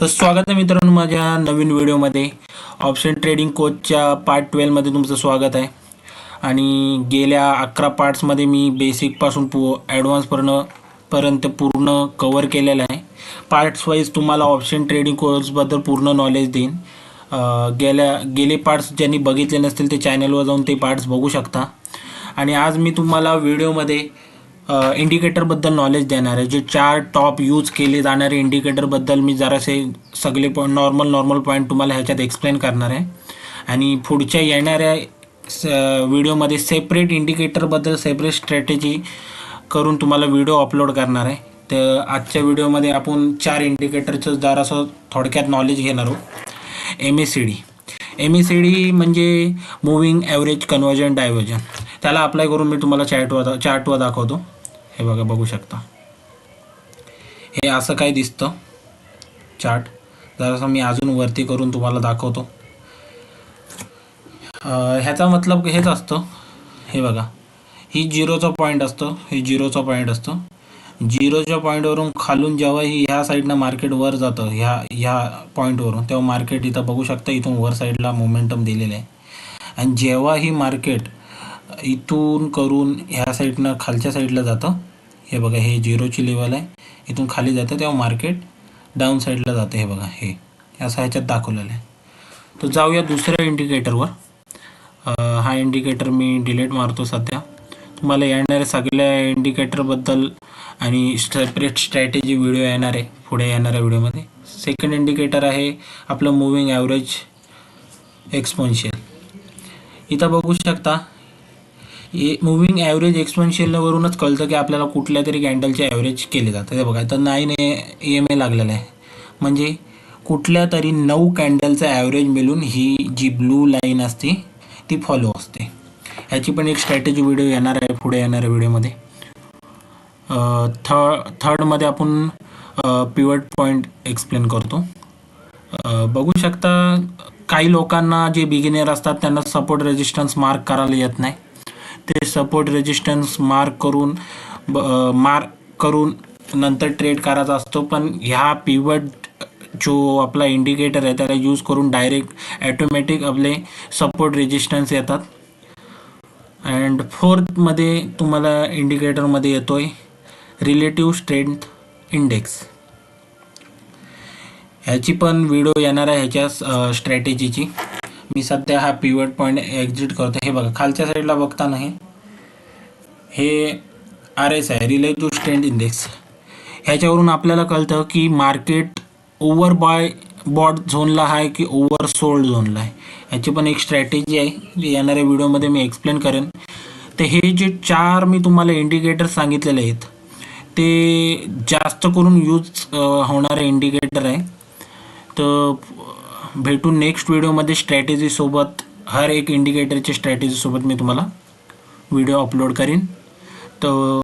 तर स्वागत आहे मित्रांनो माझ्या नवीन व्हिडिओमध्ये. ऑप्शन ट्रेडिंग कोचच्या पार्ट 12 मध्ये तुमचं स्वागत आहे. आणि गेल्या 11 पार्ट्समध्ये मी बेसिकपासून ॲडव्हान्सपर्यंत पूर्ण कवर केलेलं आहे. पार्ट्स वाईज तुम्हाला ऑप्शन ट्रेडिंग कोर्सबद्दल पूर्ण नॉलेज देईन. गेले पार्ट्स ज्यांनी बघितले नसतील ते चॅनलवर जाऊन ते पार्ट्स बघू शकता. आणि आज मी तुम्हाला व्हिडिओमध्ये इंडिकेटरबद्दल नॉलेज देणार आहे. जे 4 टॉप यूज केले जाणारे इंडिकेटरबद्दल मी जरासे सगळे नॉर्मल पॉईंट तुम्हाला ह्याच्यात एक्सप्लेन करणार आहे. आणि पुढच्या येणाऱ्या व्हिडिओमध्ये सेपरेट इंडिकेटरबद्दल सेपरेट स्ट्रॅटेजी करून तुम्हाला व्हिडिओ अपलोड करणार आहे. तर आजच्या व्हिडिओमध्ये आपण 4 इंडिकेटरचं जरासं थोडक्यात नॉलेज घेणार आहोत. MACD म्हणजे मूव्हिंग ॲव्हरेज कन्व्हर्जन डायव्हर्जन. त्याला अप्लाय करून मी तुम्हाला चार्टवर दाखवतो. हे बघा, बघू शकता. हे असं काय दिसतं चार्ट. जरासं मी अजून वरती करून तुम्हाला दाखवतो. ह्याचा मतलब हेच असतं. हे बघा, ही झिरोचा पॉईंट असतं. हे झिरोचा पॉईंट असतं. झिरोच्या पॉईंटवरून खालून जेव्हा ही ह्या साईडनं मार्केट वर जातं ह्या पॉईंटवरून, तेव्हा मार्केट इथं बघू शकता इथून वर साईडला मोमेंटम दिलेलं आहे. आणि जेव्हा ही मार्केट इथून करून ह्या साईडनं खालच्या साईडला जातं, हे बघा हे झिरोची लेवल आहे, इथून खाली जातं तेव्हा मार्केट डाऊन साईडला जातं. हे बघा हे असं ह्याच्यात दाखवलेलं आहे. तर जाऊया दुसऱ्या इंडिकेटरवर. हा इंडिकेटर मी डिलीट मारतो सध्या. तुम्हाला येणाऱ्या सगळ्या इंडिकेटरबद्दल आणि सेपरेट स्ट्रॅटेजी व्हिडिओ येणार आहे पुढे येणाऱ्या व्हिडिओमध्ये. सेकंड इंडिकेटर आहे आपलं मूव्हिंग ॲव्हरेज एक्सपोनेन्शियल. इथं बघू शकता मूव्हिंग ॲव्हरेज एक्सपोनेन्शियलवरूनच कळतं की आपल्याला कुठल्या तरी कॅन्डलचे ॲव्हरेज केले जातं. हे बघा इथं 9 EMA लागलेलं आहे. म्हणजे कुठल्या तरी 9 कॅन्डलचं ॲव्हरेज मिळून ही जी ब्लू लाईन असते ती फॉलो असते. ह्याची पण एक स्ट्रॅटेजी व्हिडिओ येणार आहे पुढे येणाऱ्या व्हिडिओमध्ये. थर्डमध्ये आपण पिवट पॉईंट एक्सप्लेन करतो. बघू शकता काही लोकांना जे बिगिनर असतात त्यांना सपोर्ट रेजिस्टन्स मार्क करायला येत नाही. ते सपोर्ट रेजिस्टन्स मार्क करून नंतर ट्रेड करायचा असतो. पण ह्या पिवट जो आपला इंडिकेटर आहे त्याला यूज करून डायरेक्ट ॲटोमॅटिक आपले सपोर्ट रेजिस्टन्स येतात. अँड फोर्थमध्ये तुम्हाला इंडिकेटरमध्ये येतो आहे रिलेटिव्ह स्ट्रेंथ इंडेक्स. ह्याची पण व्हिडिओ येणार आहे ह्याच्या स्ट्रॅटेजीची. मी सध्या हा पिवट पॉईंट एक्झिट करतो. हे बघा खालच्या साईडला बघताना हे RS आहे, रिलेटिव्ह स्ट्रेंथ इंडेक्स. ह्याच्यावरून आपल्याला कळतं की मार्केट ओव्हर बॉट झोनला आहे की ओव्हर सोल्ड झोनला आहे. ह्याची पण एक स्ट्रॅटेजी आहे येणाऱ्या व्हिडिओमध्ये मी एक्सप्लेन करेन. तर हे जे 4 मी तुम्हाला इंडिकेटर सांगितलेले आहेत ते जास्त करून यूज होणारे इंडिकेटर आहे. तर भेटून नेक्स्ट व्हिडिओमध्ये स्ट्रॅटेजीसोबत, हर एक इंडिकेटरच्या स्ट्रॅटेजीसोबत मी तुम्हाला व्हिडिओ अपलोड करीन. तर